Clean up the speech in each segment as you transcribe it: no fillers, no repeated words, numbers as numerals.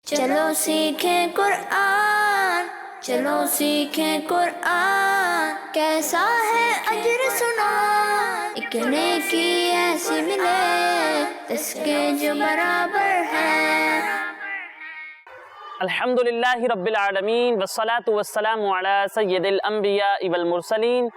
चलो सीखें कुरान, चलो सीखें कुरान, कैसा है अजर सुना, एक नेकी ऐसी मिले जिसके जो बराबर है। अल्हम्दुलिल्लाहि रब्बिल आलमीन वस्सलातु वस्सलामु अला सय्यिदिल अंबिया वल मुरसलीन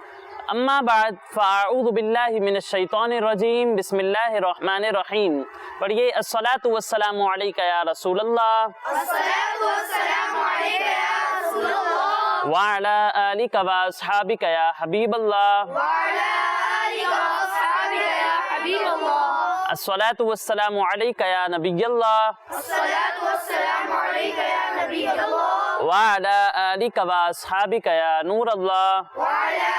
अम्मा बाद फ़अऊज़ु बिल्लाहि मिनश शैतानिर रजीम बिस्मिल्लाहिर रहमानिर रहीम। पढ़िए अस्सलातु वस्सलामु अलैका या रसूलल्लाह, अस्सलातु वस्सलामु अलैका या रसूलल्लाह, व अला आलिका व अस्हाबिका या हबीबल्लाह, व अला आलिका व अस्हाबिका या हबीबल्लाह, अस्सलातु वस्सलामु अलैका या नबियल्लाह, अस्सलातु वस्सलामु अलैका या नबियल्लाह, व अला आलिका व अस्हाबिका या नूरल्लाह। व अला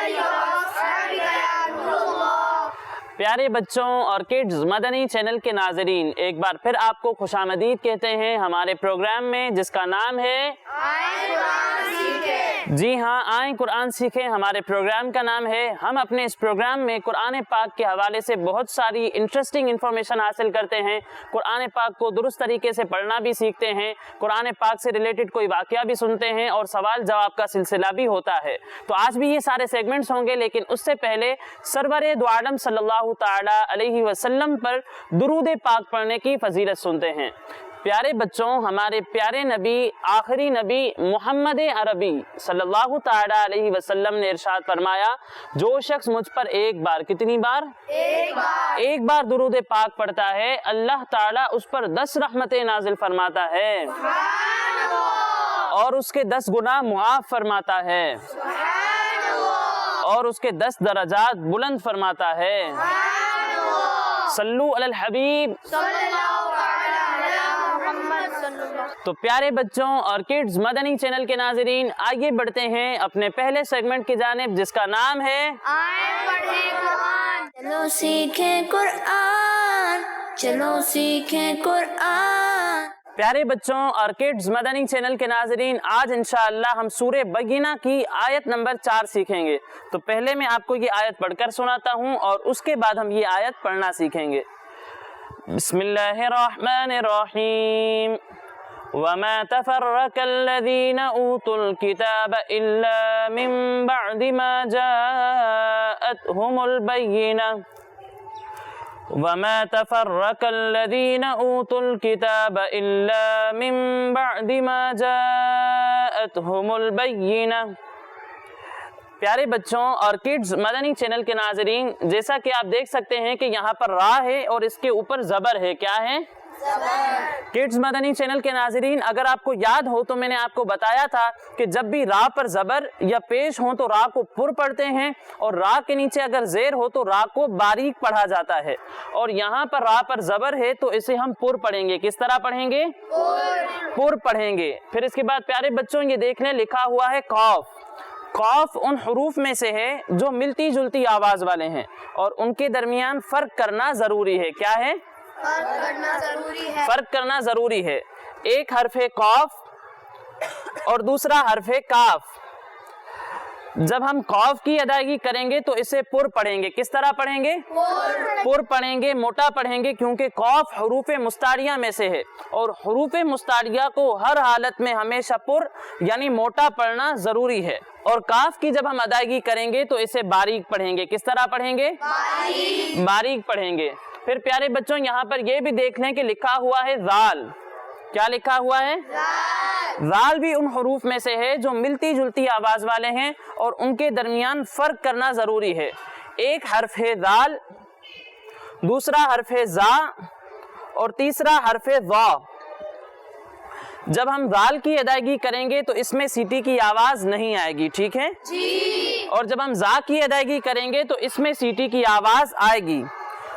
आलिका व अस्हाबिका या नूरल्लाह। प्यारे बच्चों और किड्स मदनी चैनल के नाजरीन, एक बार फिर आपको खुशामदीद कहते हैं हमारे प्रोग्राम में जिसका नाम है आए कुरान सीखें। जी हाँ, आए कुरान सीखें हमारे प्रोग्राम का नाम है। हम अपने इस प्रोग्राम में कुरान पाक के हवाले से बहुत सारी इंटरेस्टिंग इन्फॉर्मेशन हासिल करते हैं। कुरान पाक को दुरुस्त तरीके से पढ़ना भी सीखते हैं, कुरान पाक से रिलेटेड कोई वाकया भी सुनते हैं और सवाल जवाब का सिलसिला भी होता है। तो आज भी ये सारे सेगमेंट्स होंगे, लेकिन उससे पहले सरवरे दो आलम सल्लल्लाहु ताला अलैहि वसल्लम पर दुरूद पाक पढ़ने की फजीलत सुनते हैं। प्यारे बच्चों, हमारे प्यारे नबी, आखिरी नबी मोहम्मद अरबी सल्लल्लाहु ताला अलैहि वसल्लम ने इरशाद फरमाया, जो शख्स मुझ पर एक बार, कितनी बार? एक बार दुरूद पाक पढ़ता है, अल्लाह ताला उस पर 10 रहमतें नाजिल फरमाता है और उसके 10 गुनाह मुआफ फरमाता है और उसके 10 दर्जात बुलंद फरमाता है। सल्लू अलल हबीब। तो प्यारे बच्चों और किड्स मदनी चैनल के नाजरीन, आगे बढ़ते हैं अपने पहले सेगमेंट की जानिब जिसका नाम है आए पढ़ें कुरान, चलो सीखें कुरान, चलो सीखें कुरान। प्यारे बच्चों और किड्स मदनी चैनल के नाजरीन, आज इंशाअल्लाह हम सूरे बय्यिना की आयत नंबर 4 सीखेंगे। तो पहले मैं आपको ये आयत पढ़कर सुनाता हूँ और उसके बाद हम ये आयत पढ़ना सीखेंगे। बिस्मिल्लाहिर्रहमानिर्रहीम। वमा तफर्रकल्लज़ीना ऊतुल किताब इल्ला मिन बअदि मा जाअतहुमुल बय्यिना वमा तफर्रकल्लज़ीना ऊतुल किताब इल्ला मिन बअदि मा जाअतहुमुल बय्यिना। प्यारे बच्चों और किड्स मदनी चैनल के नाजरीन, जैसा कि आप देख सकते हैं कि यहाँ पर रा है और इसके ऊपर ज़बर है। क्या है? किड्स मदनी चैनल के नाजरीन, अगर आपको याद हो तो मैंने आपको बताया था कि जब भी रा पर ज़बर या पेश हो तो रा को पुर पढ़ते हैं और रा के नीचे अगर ज़ेर हो तो रा को बारीक पढ़ा जाता है। और यहाँ पर रा पर ज़बर है तो इसे हम पुर पढ़ेंगे। किस तरह पढ़ेंगे? पुर पढ़ेंगे। फिर इसके बाद प्यारे बच्चों, ये देखने लिखा हुआ है कौफ। कौफ उन हुरूफ में से है जो मिलती जुलती आवाज वाले हैं और उनके दरमियान फर्क करना जरूरी है। क्या है? फर्क करना जरूरी है। फर्क करना जरूरी है। एक हर्फ है कौफ और दूसरा हर्फ है काफ। जब हम कौफ की अदायगी करेंगे तो इसे पुर पढ़ेंगे। किस तरह पढ़ेंगे? पुर पढ़ेंगे, मोटा पढ़ेंगे, क्योंकि कौफ हुरूफ मुस्तारिया में से है और हुरूफ मुस्तारिया को हर हालत में हमेशा पुर यानी मोटा पढ़ना जरूरी है। और काफ की जब हम अदायगी करेंगे तो इसे बारीक पढ़ेंगे। किस तरह पढ़ेंगे? बारीक पढ़ेंगे। फिर प्यारे बच्चों, यहाँ पर यह भी देख लें कि लिखा हुआ है जाल। क्या लिखा हुआ है? जाल भी उन हुरूफ में से है जो मिलती जुलती आवाज वाले हैं और उनके दरमियान फर्क करना जरूरी है। एक हर्फ है जाल, दूसरा हर्फ है जा और तीसरा हर्फ है ज़ा। जब हम जाल की अदायगी करेंगे तो इसमें सीटी की आवाज नहीं आएगी। ठीक है जी। और जब हम जा की अदायगी करेंगे तो इसमें सीटी की आवाज आएगी।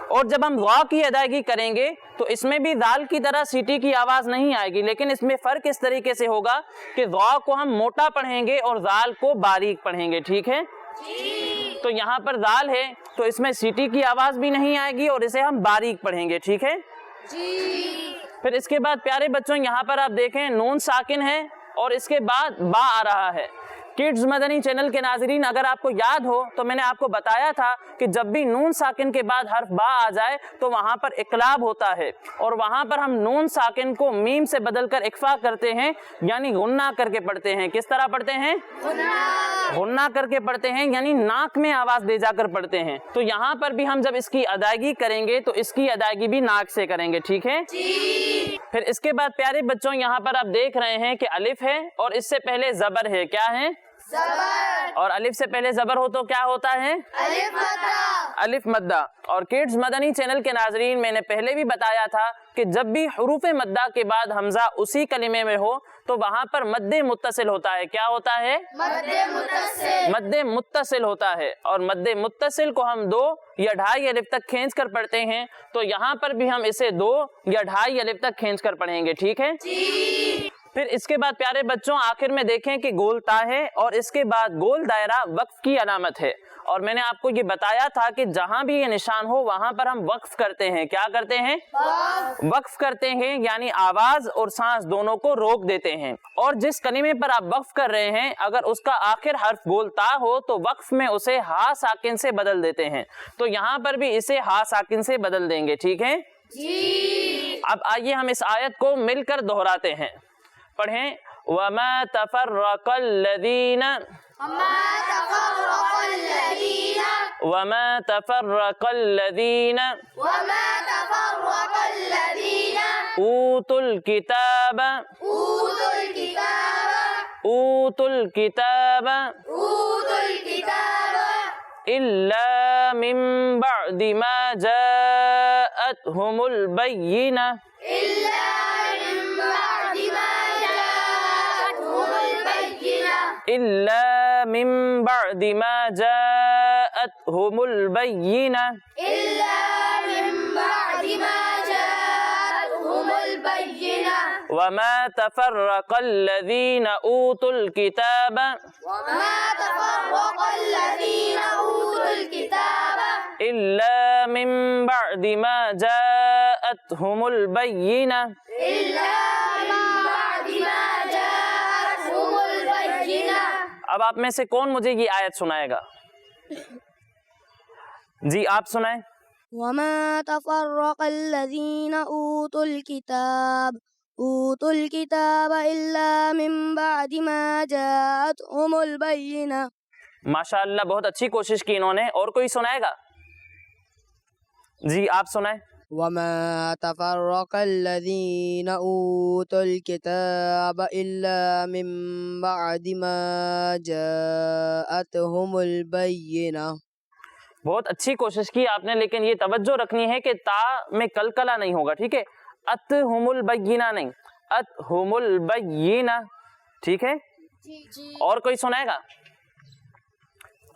और जब हम ज़ा की अदायगी करेंगे तो इसमें भी जाल की तरह सीटी की आवाज नहीं आएगी, लेकिन इसमें फर्क इस तरीके से होगा कि ज़ा को हम मोटा पढ़ेंगे और जाल को बारीक पढ़ेंगे। ठीक है जी। तो यहाँ पर जाल है तो इसमें सीटी की आवाज भी नहीं आएगी और इसे हम बारीक पढ़ेंगे। ठीक है जी। फिर इसके बाद प्यारे बच्चों, यहाँ पर आप देखें नून साकिन है और इसके बाद बा आ रहा है। किड्स मदनी चैनल के नाजरीन, अगर आपको याद हो तो मैंने आपको बताया था कि जब भी नून साकिन के बाद हर्फ बा आ जाए तो वहां पर इकलाब होता है, और वहां पर हम नून साकिन को मीम से बदलकर इख्फा करते हैं, यानी गुन्ना करके पढ़ते हैं। किस तरह पढ़ते हैं? गुन्ना करके पढ़ते हैं, यानी नाक में आवाज दे जाकर पढ़ते हैं। तो यहाँ पर भी हम जब इसकी अदायगी करेंगे तो इसकी अदायगी भी नाक से करेंगे, ठीक है जी। फिर इसके बाद प्यारे बच्चों, यहाँ पर आप देख रहे हैं कि अलिफ है और इससे पहले जबर है। क्या है? जबर। और अलिफ से पहले जबर हो तो क्या होता है? अलिफ मद्दा। अलिफ मद्दा। और किड्स मदनी चैनल के नाजरीन, मैंने पहले भी बताया था कि जब भी हुरूफ मद्दा के बाद हमजा उसी कलिमे में हो तो वहां पर मद्दे मुत्तसिल होता है। क्या होता है? मद्दे मुत्तसिल। मद्दे मुत्तसिल होता है। और मद्दे मुत्तसिल को हम 2 या 2.5 अलिफ तक खींच कर पढ़ते हैं, तो यहाँ पर भी हम इसे 2 या 2.5 अलिफ तक खींच कर पढ़ेंगे, ठीक है जी। फिर इसके बाद प्यारे बच्चों आखिर में देखें कि गोल ता है और इसके बाद गोल दायरा वक्फ की अलामत है। और मैंने आपको ये बताया था कि जहां भी ये निशान हो वहां पर हम वक्फ करते हैं। क्या करते हैं? वक्फ करते हैं, यानी आवाज और सांस दोनों को रोक देते हैं। और जिस कलीमे पर आप वक्फ कर रहे हैं अगर उसका आखिर हर्फ गोल ता हो तो वक्फ में उसे हा साकिन से बदल देते हैं। तो यहाँ पर भी इसे हा साकिन से बदल देंगे, ठीक है जी। अब आइए हम इस आयत को मिलकर दोहराते हैं। पढ़ें, वमा तफर्रक़ल्लज़ीना वमा तफर्रक़ल्लज़ीना ऊतुल किताब इल्ला मिन बअदि मा जाअतहुमुल बय्यिना इल्ला मिन बअदि मा जाअतहुमुल बय्यिना वमा तफर्रक़ल्लज़ीना ऊतुल किताब इल्ला मिन बअदि मा जाअतहुमुल बय्यिना। अब आप में से कौन मुझे ये आयत सुनाएगा? जी आप सुनाएं। वमा तफर्रक़ल्लज़ीना ऊतुल किताब इल्ला मिन बअदि मा जाअतहुमुल बय्यिना। माशाअल्लाह, बहुत अच्छी कोशिश की इन्होंने। और कोई सुनाएगा? जी आप सुनाएं। वमा तफर्रक़ल्लज़ीना ऊतुल किताब इल्ला मिन बअदि मा जाअतहुमुल बय्यिना। बहुत अच्छी कोशिश की आपने, लेकिन ये तवज्जो रखनी है कि ता में कलकला नहीं होगा, ठीक है? अतहुमुल बय्यिना नहीं, अतहुमुल बय्यिना, ठीक है जी। और कोई सुनाएगा?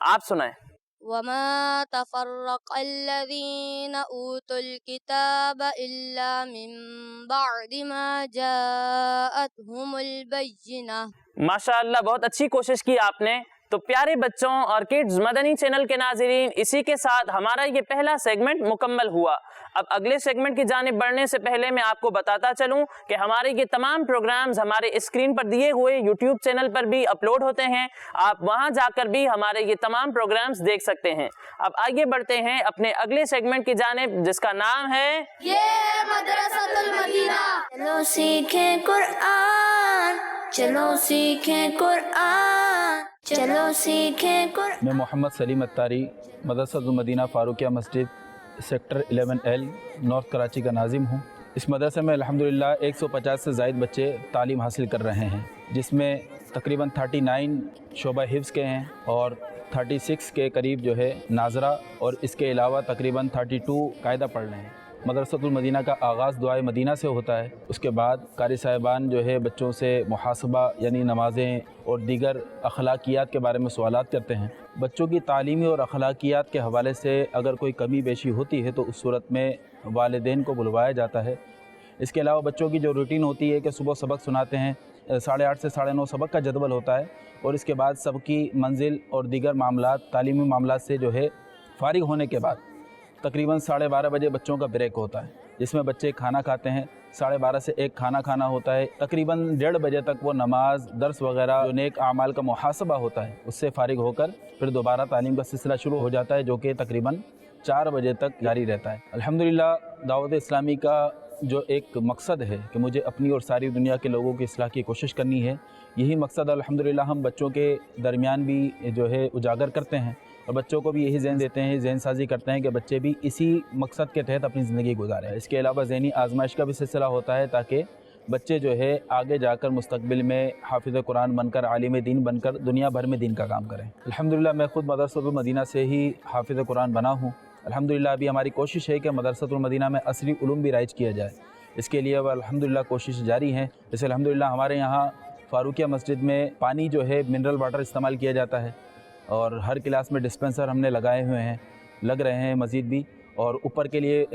आप सुनाएं। वमा तफर्रक़ल्लज़ीना ऊतुल किताब इल्ला मिन बअदि मा जाअतहुमुल बय्यिना। माशाअल्लाह, बहुत अच्छी कोशिश की आपने। तो प्यारे बच्चों और किड्स मदनी चैनल के नाज़रीन, इसी के साथ हमारा ये पहला सेगमेंट मुकम्मल हुआ। अब अगले सेगमेंट की जानिब बढ़ने से पहले मैं आपको बताता चलूं कि हमारे ये तमाम प्रोग्राम्स हमारे स्क्रीन पर दिए हुए यूट्यूब चैनल पर भी अपलोड होते हैं। आप वहां जाकर भी हमारे ये तमाम प्रोग्राम्स देख सकते हैं। अब आगे बढ़ते हैं अपने अगले सेगमेंट की जानिब, जिसका नाम है ये मदरसतुल मदीना। चलो सीखें कुरान, चलो सीखें कुरान, चलो सीखें कुरान। मैं मोहम्मद सलीम अत्तारी, मदरसतुल मदीना फारूकिया मस्जिद सेक्टर 11L नॉर्थ कराची का नाजिम हूँ। इस मदरसे में अल्हम्दुलिल्लाह 150 से ज़ायद बच्चे तालीम हासिल कर रहे हैं, जिसमें तकरीबन 39 शोबा हिफ्ज़ के हैं और 36 के करीब जो है नाजरा, और इसके अलावा तकरीबन 32 कायदा पढ़ रहे हैं। मदरसतुल मदीना का आगाज़ दुआए मदीना से होता है। उसके बाद कारी साहिबान जो है बच्चों से मुहासबा यानी नमाज़ें और दीगर अखलाकियात के बारे में सवालात करते हैं। बच्चों की तालीमी और अखलाकियात के हवाले से अगर कोई कमी बेशी होती है तो उस सूरत में वालिदैन को बुलवाया जाता है। इसके अलावा बच्चों की जो रूटीन होती है कि सुबह सबक सुनाते हैं, 8:30 से 9:30 सबक का जदवल होता है, और इसके बाद सबकी मंजिल और दीगर मामलात तालीमी मामलात से जो है फ़ारिग होने के बाद तकरीबन 12:30 बजे बच्चों का ब्रेक होता है, जिसमें बच्चे खाना खाते हैं। 12:30 से 1 खाना खाना होता है। तकरीबन 1:30 बजे तक वो नमाज, दर्स वगैरह जो नेक आमाल का मुहासबा होता है उससे फ़ारिग होकर फिर दोबारा तालीम का सिलसिला शुरू हो जाता है, जो कि तकरीबन 4 बजे तक जारी रहता है। अल्हम्दुलिल्लाह दावत इस्लामी का जो एक मकसद है कि मुझे अपनी और सारी दुनिया के लोगों की इस्लाह की कोशिश करनी है, यही मकसद अल्हम्दुलिल्लाह हम बच्चों के दरमियान भी जो है उजागर करते हैं और बच्चों को भी यही ज़हन देते हैं, ज़हन साजी करते हैं कि बच्चे भी इसी मकसद के तहत अपनी ज़िंदगी गुजारें। इसके अलावा ज़हनी आजमाइश का भी सिलसिला होता है ताकि बच्चे जो है आगे जाकर मुस्तकबिल में हाफिज़ कुरान बनकर, आलिम दीन बनकर दुनिया भर में दीन का काम करें। अल्हम्दुलिल्लाह मैं ख़ुद मदरसतुल मदीना से ही हाफिज़ कुरान बना हूँ। अल्हम्दुलिल्लाह अभी हमारी कोशिश है कि मदरसतुल मदीना में असली उलूम भी राइज किया जाए। इसके लिए अब अल्हम्दुलिल्लाह कोशिश जारी है। जैसे अल्हम्दुलिल्लाह हमारे यहाँ फ़ारूकिया मस्जिद में पानी जो है मिनरल वाटर इस्तेमाल किया जाता है और हर क्लास में डिस्पेंसर हमने लगाए हुए हैं, लग रहे हैं मज़ीद भी। और ऊपर के लिए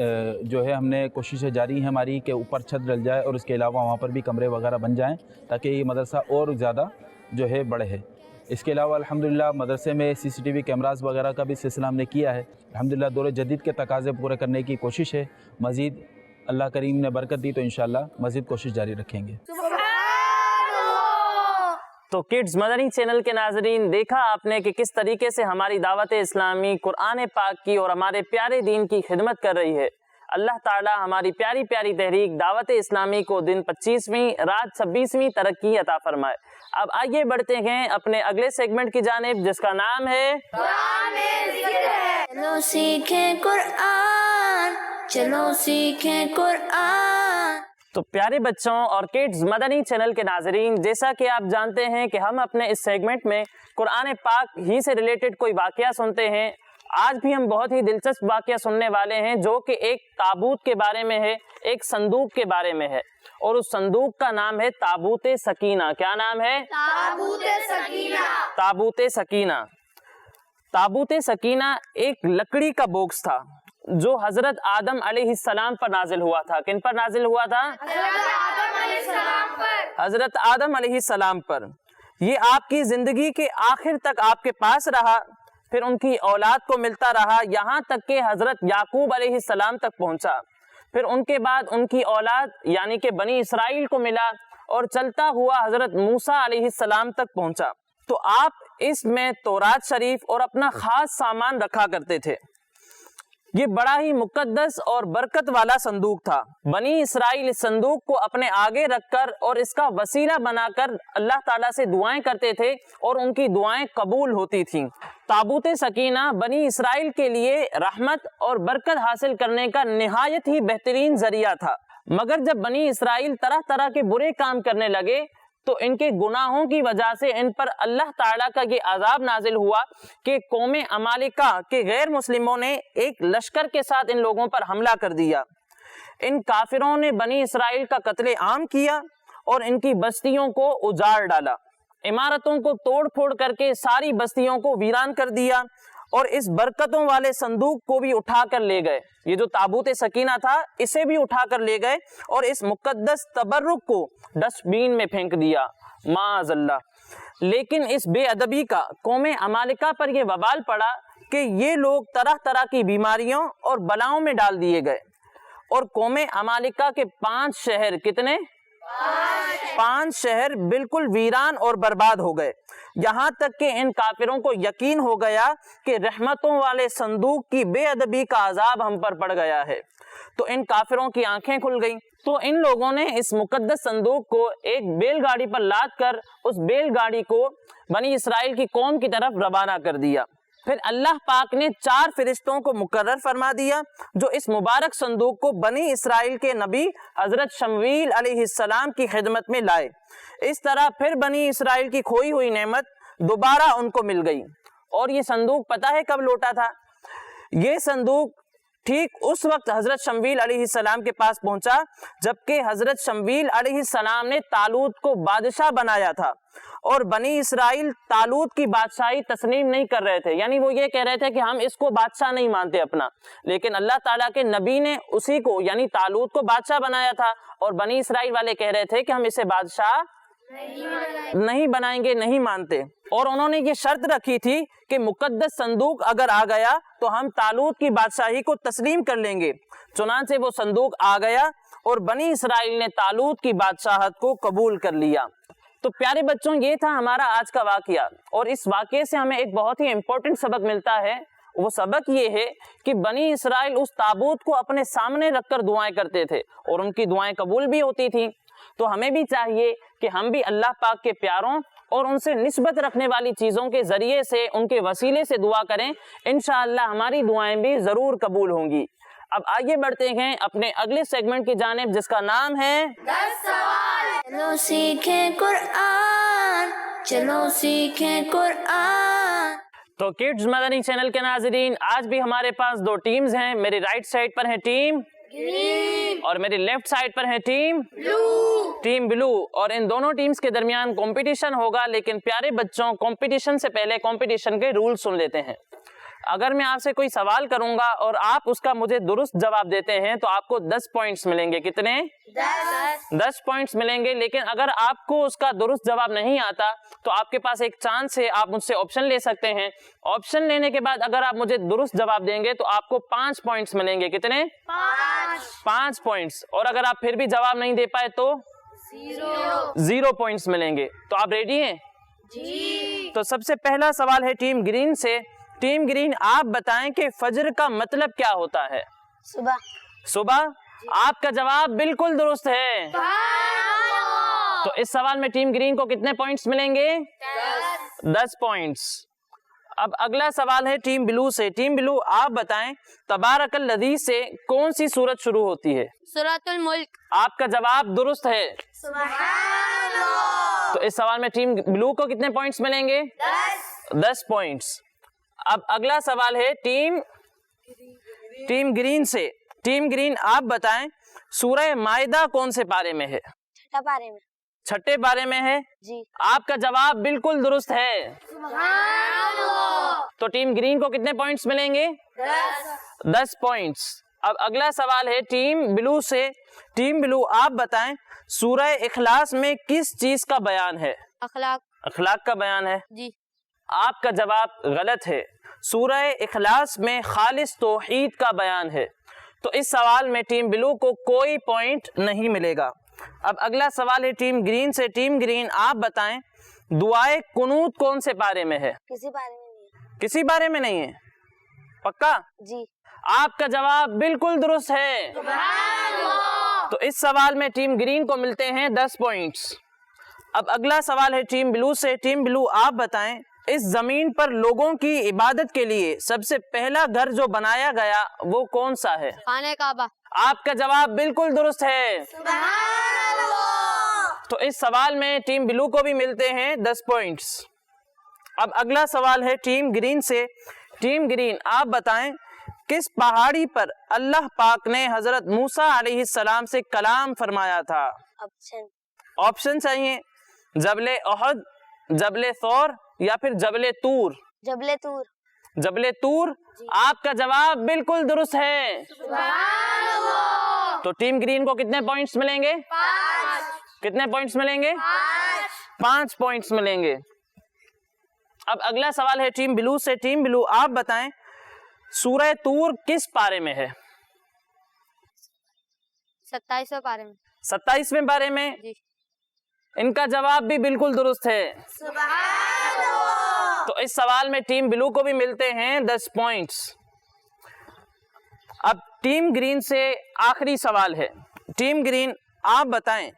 जो है हमने कोशिशें जारी हैं हमारी कि ऊपर छत डल जाए और उसके अलावा वहाँ पर भी कमरे वगैरह बन जाएँ ताकि ये मदरसा और ज़्यादा जो है बढ़े है। इसके अलावा अल्हम्दुलिल्लाह मदरसे में CCTV कैमरास वगैरह का भी सिलसिला हमने किया है। अल्हम्दुलिल्लाह दौर जदीद के तकाज़े पूरे करने की कोशिश है। मज़ीद अल्लाह करीम ने बरकत दी तो इंशाअल्लाह मज़ीद कोशिश जारी रखेंगे। तो किड्स मदनी चैनल के नाजरीन, देखा आपने कि किस तरीके से हमारी दावत इस्लामी कुरान पाक की और हमारे प्यारे दीन की खिदमत कर रही है। अल्लाह ताला हमारी प्यारी प्यारी तहरीक दावत इस्लामी को दिन 25वीं रात 26वीं तरक्की अता फरमाए। अब आइए बढ़ते हैं अपने अगले सेगमेंट की जानिब, जिसका नाम है चलो सीखें कुरान, चलो सीखें कुरान। तो प्यारे बच्चों और किड्स मदनी चैनल के नाजरीन, जैसा कि आप जानते हैं कि हम अपने इस सेगमेंट में कुरान पाक ही से रिलेटेड कोई वाकया सुनते हैं। आज भी हम बहुत ही दिलचस्प वाकया सुनने वाले हैं जो कि एक ताबूत के बारे में है, एक संदूक के बारे में है, और उस संदूक का नाम है ताबूत सकीना। क्या नाम है? ताबूत सकीना। ताबूत सकीना। ताबूत सकीना एक लकड़ी का बॉक्स था जो हजरत आदम अलैहिस्सलाम पर नाजिल हुआ था। किन पर नाजिल हुआ था? हजरत आदम अलैहिस्सलाम पर। ये आपकी जिंदगी के आखिर तक आपके पास रहा, फिर उनकी औलाद को मिलता रहा, यहाँ तक कि हजरत याकूब अलैहिस्सलाम तक पहुंचा। फिर उनके बाद उनकी औलाद यानी कि बनी इसराइल को मिला और चलता हुआ हजरत मूसा अलैहिस्सलाम तक पहुंचा। तो आप इसमें तौरात शरीफ और अपना खास सामान रखा करते थे। ये बड़ा ही मुकद्दस और बरकत वाला संदूक था। बनी इसराइल इस संदूक को अपने आगे रखकर और इसका वसीला बनाकर अल्लाह ताला से दुआएं करते थे और उनकी दुआएं कबूल होती थीं। ताबूत सकीना बनी इसराइल के लिए रहमत और बरकत हासिल करने का निहायत ही बेहतरीन जरिया था। मगर जब बनी इसराइल तरह तरह के बुरे काम करने लगे तो इनके गुनाहों की वजह से इन पर अल्लाह ताला का ये अजाब नाजिल हुआ कि कौम अमालिका के गैर मुस्लिमों ने एक लश्कर के साथ इन लोगों पर हमला कर दिया। इन काफिरों ने बनी इसराइल का कत्ले आम किया और इनकी बस्तियों को उजाड़ डाला, इमारतों को तोड़ फोड़ करके सारी बस्तियों को वीरान कर दिया और इस बरकतों वाले संदूक को भी उठा कर ले गए। ये जो ताबूत सकीना था इसे भी उठा कर ले गए और इस मुकद्दस तबर्रुक को डस्टबिन में फेंक दिया, माअज़ल्लाह। लेकिन इस बेअदबी का कौम अमालिका पर यह वबाल पड़ा कि ये लोग तरह तरह की बीमारियों और बलाओं में डाल दिए गए और कौम अमालिका के 5 शहर, कितने? 5 शहर बिल्कुल वीरान और बर्बाद हो गए। यहाँ तक कि इन काफिरों को यकीन हो गया कि रहमतों वाले संदूक की बेअदबी का अजाब हम पर पड़ गया है। तो इन काफिरों की आंखें खुल गईं। तो इन लोगों ने इस मुकद्दस संदूक को एक बैलगाड़ी पर लाद कर उस बैलगाड़ी को बनी इसराइल की कौम की तरफ रवाना कर दिया। फिर अल्लाह पाक ने 4 फरिश्तों को मुकर्रर फरमा दिया जो इस मुबारक संदूक को बनी इसराइल के नबी हजरत शमवील अलैहिस्सलाम की खिदमत में लाए। इस तरह फिर बनी इसराइल की खोई हुई नेमत दोबारा उनको मिल गई। और ये संदूक पता है कब लौटा था? ये संदूक ठीक उस वक्त हजरत शमवील अलैहिस्सलाम के पास पहुंचा जबकि हजरत शमवील अलैहिस्सलाम ने तालूत को बादशाह बनाया था और बनी इसराइल तालूत की बादशाही तस्लीम नहीं कर रहे थे। यानी वो ये कह रहे थे कि हम इसको बादशाह नहीं मानते अपना, लेकिन अल्लाह ताला के नबी ने उसी को यानी तालूत को बादशाह बनाया था और बनी इसराइल वाले कह रहे थे कि हम इसे बादशाह नहीं बनाएंगे, नहीं मानते। और उन्होंने ये शर्त रखी थी कि मुकद्दस संदूक अगर आ गया तो हम तालूत की बादशाही को तस्लीम कर लेंगे। चुनांचे वो संदूक आ गया اور بنی اسرائیل نے طالوت کی بادشاہت کو قبول کر لیا۔ تو پیارے بچوں، یہ تھا ہمارا آج کا واقعہ، اور اس واقعے سے ہمیں ایک بہت ہی امپورٹنٹ سبق ملتا ہے۔ وہ سبق یہ ہے کہ بنی اسرائیل اس تابوت کو اپنے سامنے رکھ کر دعائیں کرتے تھے اور ان کی دعائیں قبول بھی ہوتی تھیں۔ تو ہمیں بھی چاہیے کہ ہم بھی اللہ پاک کے پیاروں اور ان سے نسبت رکھنے والی چیزوں کے ذریعے سے، ان کے وسیلے سے دعا کریں، انشاءاللہ ہماری دعائیں بھی ضرور قبول ہوں گی۔ اب آگے بڑھتے ہیں اپنے اگلے سیگمنٹ کی جانب، جس کا نام ہے 10 سوال۔ چلو سیکھیں قرآن، چلو سیکھیں قرآن۔ تو کڈز مدنی چینل کے ناظرین، آج بھی ہمارے پاس دو ٹیمز ہیں۔ میری رائٹ سائڈ پر ہے ٹیم گرین، اور میری لیفٹ سائڈ پر ہے ٹیم بلو۔ اور ان دونوں ٹیمز کے درمیان کمپٹیشن ہوگا، لیکن پیارے بچوں، کمپٹیشن سے پہلے کمپٹیشن کے رول سن لیتے ہیں۔ اگر میں آپ سے کوئی سوال کروں گا اور آپ اس کا مجھے درست جواب دیتے ہیں تو آپ کو 10 پوائنٹس ملیں گے۔ کتنے؟ 10 پوائنٹس ملیں گے۔ لیکن اگر آپ کو اس کا درست جواب نہیں آتا تو آپ کے پاس ایک چانس ہے، آپ مجھ سے آپشن لے سکتے ہیں۔ آپشن لینے کے بعد اگر آپ مجھے درست جواب دیں گے تو آپ کو 5 پوائنٹس ملیں گے۔ کتنے؟ 5 پوائنٹس۔ اور اگر آپ پھر بھی جواب نہیں دے پائے تو 0 پوائنٹس ملیں گے۔ تو آپ ریڈی ہیں؟ جی۔ تو سب سے پہلا سوال ہے ٹیم گرین سے۔ ٹیم گرین، آپ بتائیں کہ فجر کا مطلب کیا ہوتا ہے؟ صبح۔ آپ کا جواب بالکل درست ہے۔ تو اس سوال میں ٹیم گرین کو کتنے پوائنٹس ملیں گے؟ 10 پوائنٹس۔ اب اگلا سوال ہے ٹیم بلو سے۔ ٹیم بلو، آپ بتائیں تبارک الذی سے کون سی سورت شروع ہوتی ہے؟ سورۃ الملک۔ آپ کا جواب درست ہے۔ سبحان اللہ۔ تو اس سوال میں ٹیم بلو کو کتنے پوائنٹس ملیں گے؟ 10 پوائنٹس۔ اب اگلا سوال ہے ٹیم گرین سے۔ ٹیم گرین، آپ بتائیں سورہ مائدہ کون سے پارے میں ہے؟ چھٹے پارے میں ہے جی۔ آپ کا جواب بالکل درست ہے۔ سبحان اللہ۔ تو ٹیم گرین کو کتنے پوائنٹس ملیں گے؟ 10 پوائنٹس۔ اب اگلا سوال ہے ٹیم بلو سے۔ ٹیم بلو، آپ بتائیں سورہ اخلاص میں کس چیز کا بیان ہے؟ اخلاق کا بیان ہے۔ جی۔ آپ کا جواب غلط ہے۔ سورہ اخلاص میں خالص توحید کا بیان ہے۔ تو اس سوال میں ٹیم بلو کو کوئی پوائنٹ نہیں ملے گا۔ اب اگلا سوال ہے ٹیم گرین سے۔ ٹیم گرین، آپ بتائیں دعائے قنوت کون سے پارے میں ہے؟ کسی بارے میں نہیں ہے؟ پکا؟ جی۔ آپ کا جواب بالکل درست ہے۔ سبحان اللہ۔ تو اس سوال میں ٹیم گرین کو ملتے ہیں 10 پوائنٹس۔ اب اگلا سوال ہے ٹیم بلو سے۔ ٹیم بلو، آپ بتائیں اس زمین پر لوگوں کی عبادت کے لیے سب سے پہلا گھر جو بنایا گیا وہ کون سا ہے؟ خانہ کعبہ۔ آپ کا جواب بالکل درست ہے۔ سبحان اللہ۔ تو اس سوال میں ٹیم بلو کو بھی ملتے ہیں 10 پوائنٹس۔ اب اگلا سوال ہے ٹیم گرین سے۔ ٹیم گرین، آپ بتائیں کس پہاڑی پر اللہ پاک نے حضرت موسیٰ علیہ السلام سے کلام فرمایا تھا؟ آپشن چاہیے؟ جبل احد، جبل ثور یا پھر جبل طور؟ جبل طور۔ آپ کا جواب بالکل درست ہے۔ سبحان اللہ۔ تو ٹیم گرین کو کتنے پوائنٹس ملیں گے؟ 5 کتنے پوائنٹس ملیں گے؟ 5 پوائنٹس ملیں گے۔ اب اگلا سوال ہے ٹیم بلو سے۔ ٹیم بلو، آپ بتائیں سورہ طور کس پارے میں ہے؟ 27ویں پارے میں۔ 27ویں پارے میں؟ جی۔ ان کا جواب بھی بالکل درست ہے۔ سبحان اللہ۔ تو اس سوال میں ٹیم بلو کو بھی ملتے ہیں 10 پوائنٹس۔ اب ٹیم گرین سے آخری سوال ہے۔ ٹیم گرین، آپ بتائیں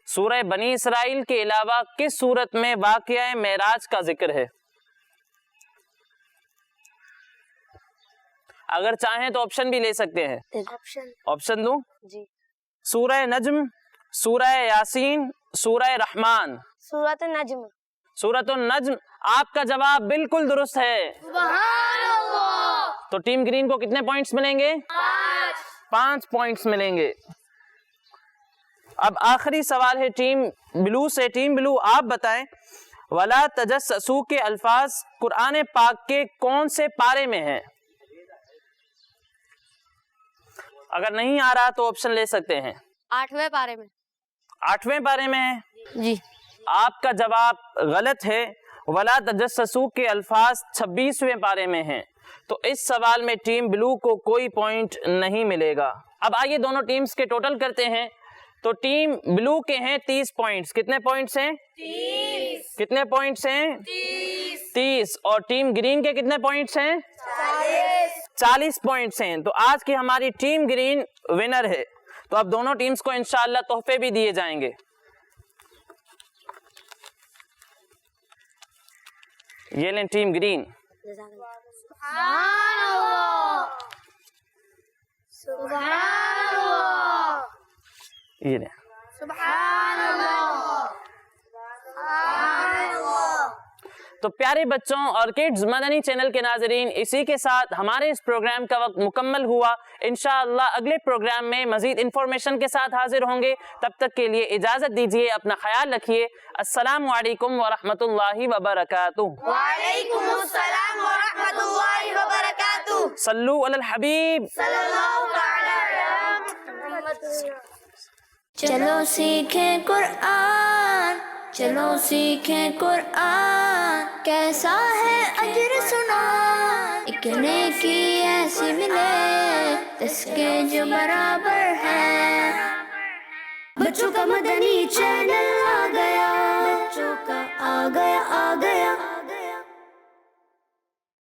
سورہ بنی اسرائیل کے علاوہ کس سورت میں واقعہ معراج کا ذکر ہے؟ اگر چاہیں تو آپشن بھی لے سکتے ہیں۔ آپشن دوں؟ جی۔ سورہ نجم، سورہ یاسین، سورہ رحمان؟ سورۃ النجم۔ سورۃ النجم۔ آپ کا جواب بالکل درست ہے۔ سبحان اللہ۔ تو ٹیم گرین کو کتنے پوائنٹس ملیں گے؟ 5 پوائنٹس ملیں گے۔ اب آخری سوال ہے ٹیم بلو سے۔ ٹیم بلو، آپ بتائیں وَلَا تَجَسَّسُوا کے الفاظ قرآن پاک کے کون سے پارے میں ہیں؟ اگر نہیں آ رہا تو آپشن لے سکتے ہیں۔ 8ویں پارے میں۔ 8ویں پارے میں ہے؟ جی۔ آپ کا جواب غلط ہے۔ وَلَا تَجَسَّسُوا کے الفاظ 26ویں پارے میں ہیں۔ تو اس سوال میں ٹیم بلو کو کوئی پوائنٹ نہیں ملے گا۔ اب آئیے دونوں ٹیمز کے ٹوٹل کرتے ہیں۔ تو ٹیم بلو کے ہیں 30 پوائنٹس. کتنے پوائنٹس ہیں؟ 30. کتنے پوائنٹس ہیں؟ 30. اور ٹیم گرین کے کتنے پوائنٹس ہیں؟ 40 پوائنٹس ہیں. تو آج کی ہماری ٹیم گرین ونر ہے. تو اب دونوں ٹیمز کو انشاءاللہ تحفے بھی دیے جائیں گے. یہ لیں ٹیم گرین. سبحان اللہ سبحان اللہ یہ لیں. سبحان اللہ سبحان اللہ. تو پیارے بچوں اور کڈز مدنی چینل کے ناظرین، اسی کے ساتھ ہمارے اس پروگرام کا وقت مکمل ہوا. انشاءاللہ اگلے پروگرام میں مزید انفارمیشن کے ساتھ حاضر ہوں گے. تب تک کے لیے اجازت دیجیے. اپنا خیال رکھیے. السلام علیکم ورحمۃ اللہ وبرکاتہ. وعلیکم السلام ورحمۃ اللہ وبرکاتہ. صلو علی الحبیب. صلی اللہ علیہ وسلم. چلو سیکھیں قرآن، چلو سیکھیں قرآن. کیسا ہے اجر سنا، ایک نیکی ایسی ملے اس کے جو برابر ہے. بچوں کا مدنی چینل آ گیا، بچوں کا آ گیا